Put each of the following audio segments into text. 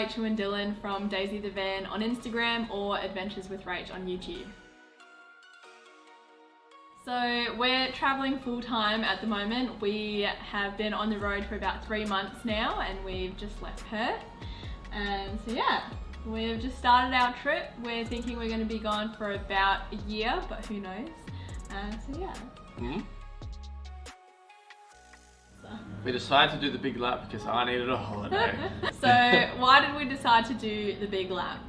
Rachel and Dylan from Daisy the Van on Instagram or Adventures with Rach on YouTube. So we're travelling full time at the moment. We have been on the road for about 3 months now and we've just left Perth. So yeah, we've just started our trip. We're thinking we're going to be gone for about a year, but who knows. So yeah. We decided to do the big lap because I needed a holiday. So why did we decide to do the big lap?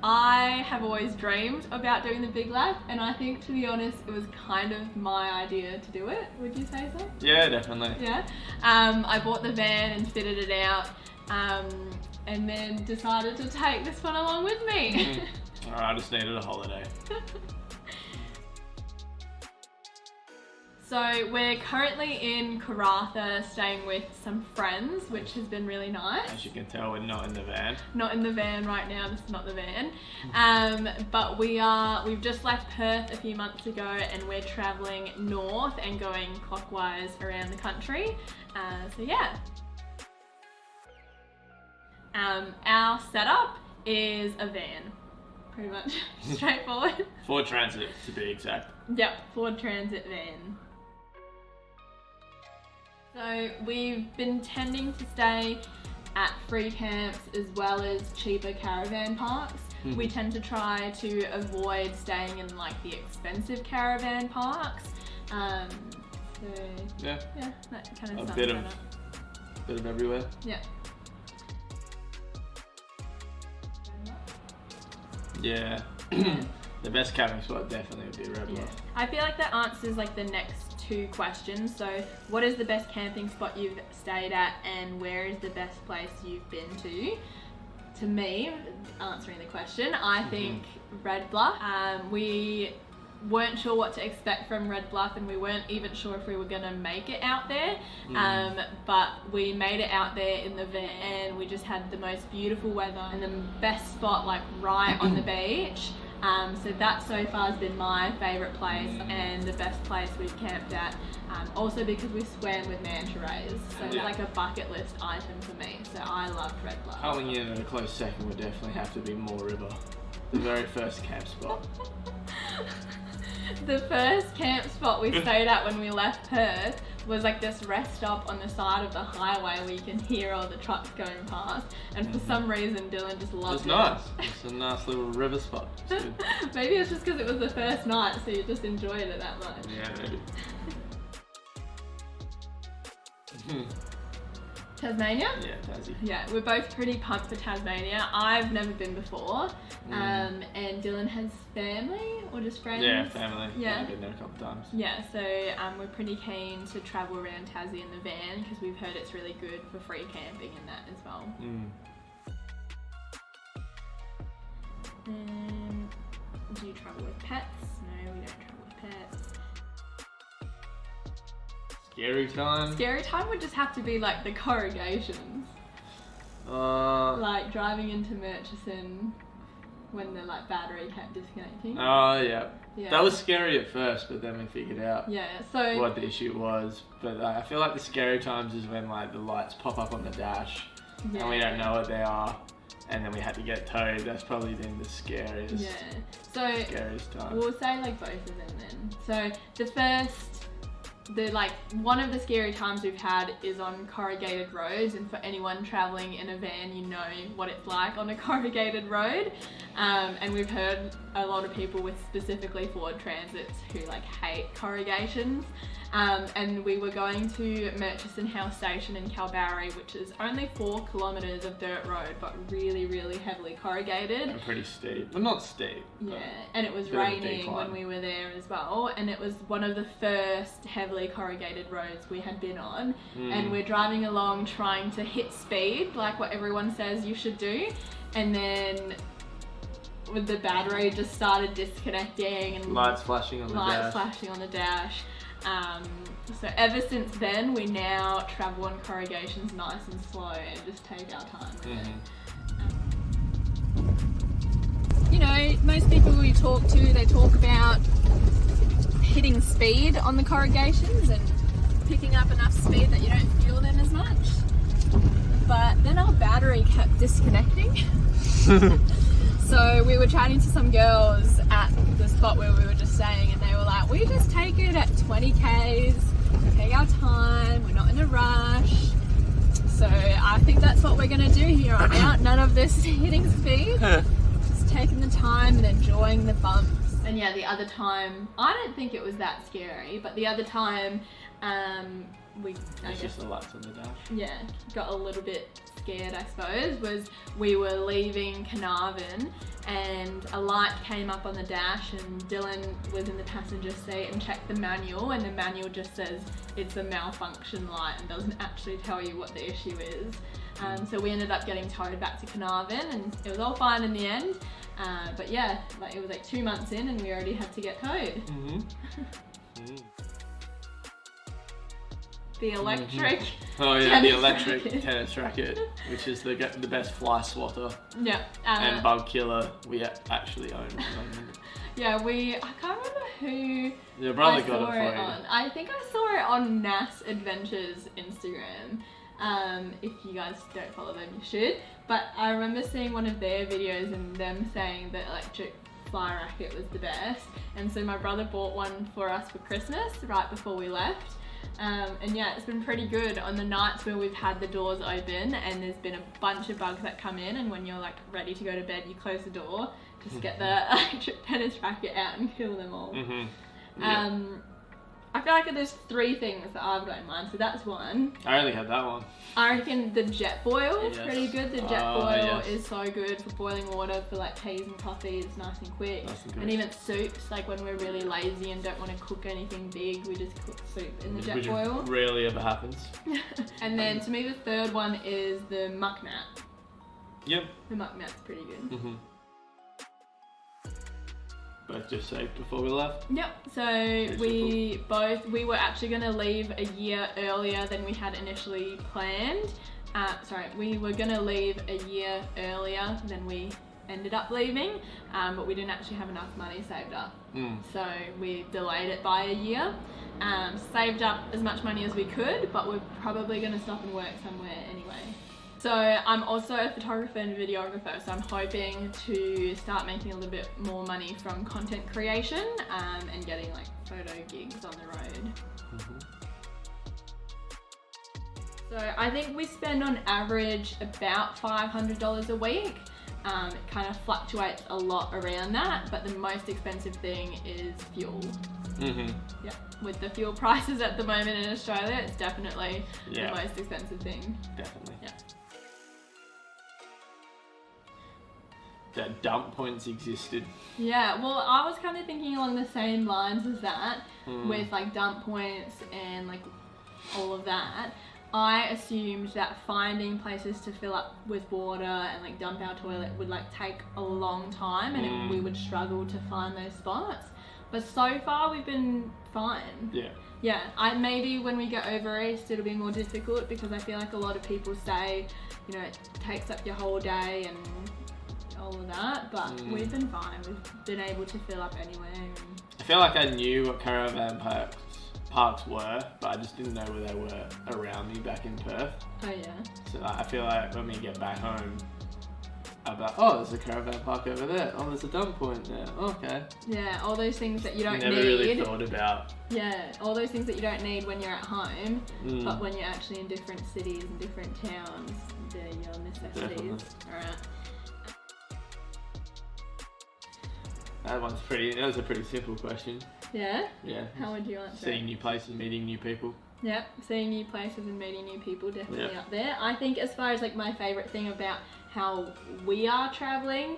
I have always dreamed about doing the big lap, and I think, to be honest, it was kind of my idea to do it. Would you say so? Yeah, definitely. Yeah. I bought the van and fitted it out, and then decided to take this one along with me. Alright, I just needed a holiday. So we're currently in Karratha staying with some friends, which has been really nice. As you can tell, we're not in the van. Not in the van right now, this is not the van. But we've just left Perth a few months ago and we're travelling north and going clockwise around the country. So yeah. Our setup is a van, pretty much straightforward. Ford Transit to be exact. Yep, Ford Transit van. So we've been tending to stay at free camps as well as cheaper caravan parks. We tend to try to avoid staying in like the expensive caravan parks. So yeah, that kind of a bit of everywhere. Yeah. Yeah. The best camping spot definitely would be Red Bluff. Yeah. I feel like that answers like the next 2 questions. So what is the best camping spot you've stayed at and where is the best place you've been to? To me, answering the question, I think Red Bluff. We weren't sure what to expect from Red Bluff and we weren't even sure if we were going to make it out there, but we made it out there in the van. We just had the most beautiful weather and the best spot like right on the beach. So that so far has been my favourite place and the best place we've camped at. Also because we swam with manta rays, so it's like a bucket list item for me. So I loved Red Bluff. Coming in at a close second would definitely have to be Moore River, the very first camp spot. The first camp spot we stayed at when we left Perth was like this rest stop on the side of the highway where you can hear all the trucks going past, and for some reason Dylan just loved it. It's nice. It's a nice little river spot. It's good. Maybe it's just because it was the first night, so you just enjoyed it that much. Yeah, maybe. Tasmania? Yeah, Tassie. Yeah, we're both pretty pumped for Tasmania. I've never been before, and Dylan has family or just friends? Yeah, family. Yeah. I've been there a couple times. Yeah, so we're pretty keen to travel around Tassie in the van because we've heard it's really good for free camping and that as well. Do you travel with pets? No, we don't travel with pets. Scary time? Scary time would just have to be like the corrugations. Like driving into Murchison when the like battery kept disconnecting. Oh yeah. Yeah. That was scary at first, but then we figured out so what the issue was. But I feel like the scary times is when like the lights pop up on the dash and we don't know what they are, and then we had to get towed. That's probably been the scariest. Yeah. So scariest time. We'll say like both of them then. So one of the scary times we've had is on corrugated roads, and for anyone travelling in a van, you know what it's like on a corrugated road. And we've heard a lot of people with specifically Ford Transits who like hate corrugations. And we were going to Murchison House Station in Kalbarri, which is only 4 kilometres of dirt road, but really, really heavily corrugated. And pretty steep, but not steep. Yeah, and it was raining when we were there as well, and it was one of the first heavily corrugated roads we had been on. And we're driving along trying to hit speed, like what everyone says you should do, and then with the battery just started disconnecting and lights flashing on the dash. So ever since then, we now travel on corrugations nice and slow and just take our time with it. You know, most people we talk to, they talk about hitting speed on the corrugations and picking up enough speed that you don't feel them as much. but then our battery kept disconnecting. So we were chatting to some girls at the spot where we were just staying, and they were like, we just take it at 20 Ks, take our time, we're not in a rush. So I think that's what we're going to do here on out. None of this hitting speed, just taking the time and enjoying the bumps. And yeah, the other time, I don't think it was that scary, but the other time, It's just the lights on the dash. Yeah, got a little bit scared, I suppose, was we were leaving Carnarvon and a light came up on the dash and Dylan was in the passenger seat and checked the manual, and the manual just says it's a malfunction light and doesn't actually tell you what the issue is. So we ended up getting towed back to Carnarvon and it was all fine in the end. But yeah, like it was like 2 months in and we already had to get towed. The electric the electric tennis racket, which is the best fly swatter and bug killer we actually own. Yeah, I can't remember who Your brother got it saw for it you. on. I think I saw it on NAS Adventures Instagram. If you guys don't follow them, you should. But I remember seeing one of their videos and them saying that electric fly racket was the best. And so my brother bought one for us for Christmas right before we left. And yeah, it's been pretty good on the nights where we've had the doors open and there's been a bunch of bugs that come in, and when you're like ready to go to bed, you close the door, just get the electric tennis racket out and kill them all. I feel like there's 3 things that I've got in mind, so that's one. I only had that one. I reckon the JetBoil is pretty good. The JetBoil is so good for boiling water for like teas and coffees. It's nice and quick. And even soups, like when we're really lazy and don't want to cook anything big, we just cook soup in the JetBoil. Which rarely ever happens. And then to me the third one is the MukMat. Yep. The MukMat's pretty good. Both just saved before we left. Yep, so we were actually going to leave a year earlier than we had initially planned. We were going to leave a year earlier than we ended up leaving, but we didn't actually have enough money saved up. So we delayed it by a year. Saved up as much money as we could, but we're probably going to stop and work somewhere anyway. So I'm also a photographer and videographer, so I'm hoping to start making a little bit more money from content creation and getting like photo gigs on the road. So I think we spend on average about $500 a week. It kind of fluctuates a lot around that, but the most expensive thing is fuel. Yeah, with the fuel prices at the moment in Australia, it's definitely the most expensive thing. Definitely. Yeah. That dump points existed. Yeah, well, I was kind of thinking along the same lines as that, with like dump points and like all of that. I assumed that finding places to fill up with water and like dump our toilet would like take a long time, and we would struggle to find those spots. But so far we've been fine. Yeah, maybe when we get over East it'll be more difficult, because I feel like a lot of people say, you know, it takes up your whole day and all of that, but we've been fine. We've been able to fill up anywhere. I feel like I knew what caravan parks were, but I just didn't know where they were around me back in Perth. Oh yeah. So I feel like when we get back home, I'm like, oh, there's a caravan park over there. Oh, there's a dump point there. Okay. Yeah, all those things that you don't Never need. really thought about. Yeah, all those things that you don't need when you're at home, but when you're actually in different cities and different towns, they're your necessities. Alright. That was a pretty simple question. Yeah? Yeah. How would you answer Seeing new places, meeting new people. Yep, seeing new places and meeting new people, definitely up there. I think as far as like my favourite thing about how we are travelling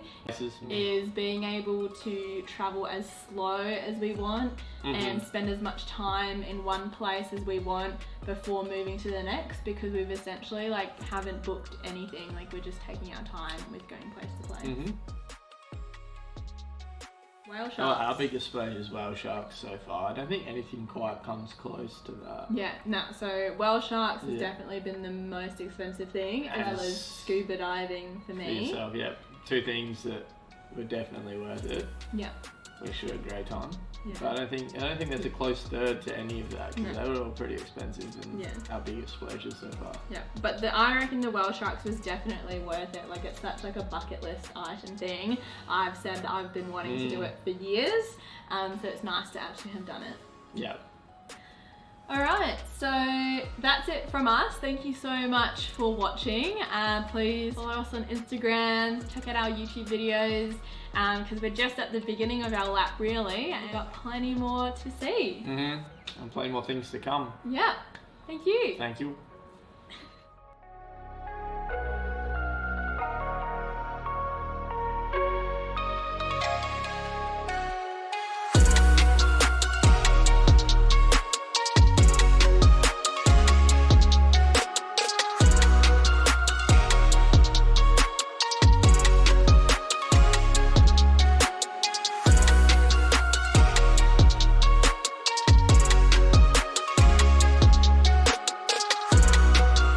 is being able to travel as slow as we want and spend as much time in one place as we want before moving to the next, because we've essentially like haven't booked anything, like we're just taking our time with going place to place. Whale sharks. Our biggest spend is whale sharks so far. I don't think anything quite comes close to that. Yeah, no, so whale sharks has definitely been the most expensive thing, as well as scuba diving for me. For yourself, yeah. 2 things that were definitely worth it. Yeah. wish you a great time. Yeah. But I don't think there's a close third to any of that because they were all pretty expensive and our biggest splurges so far. Yeah, but I reckon the whale sharks was definitely worth it. Like it's such like a bucket list item thing. I've said that I've been wanting to do it for years, so it's nice to actually have done it. Yeah. Alright, so that's it from us. Thank you so much for watching. Please follow us on Instagram, check out our YouTube videos, because we're just at the beginning of our lap really, and we've got plenty more to see. And plenty more things to come. Yeah, thank you. Thank you.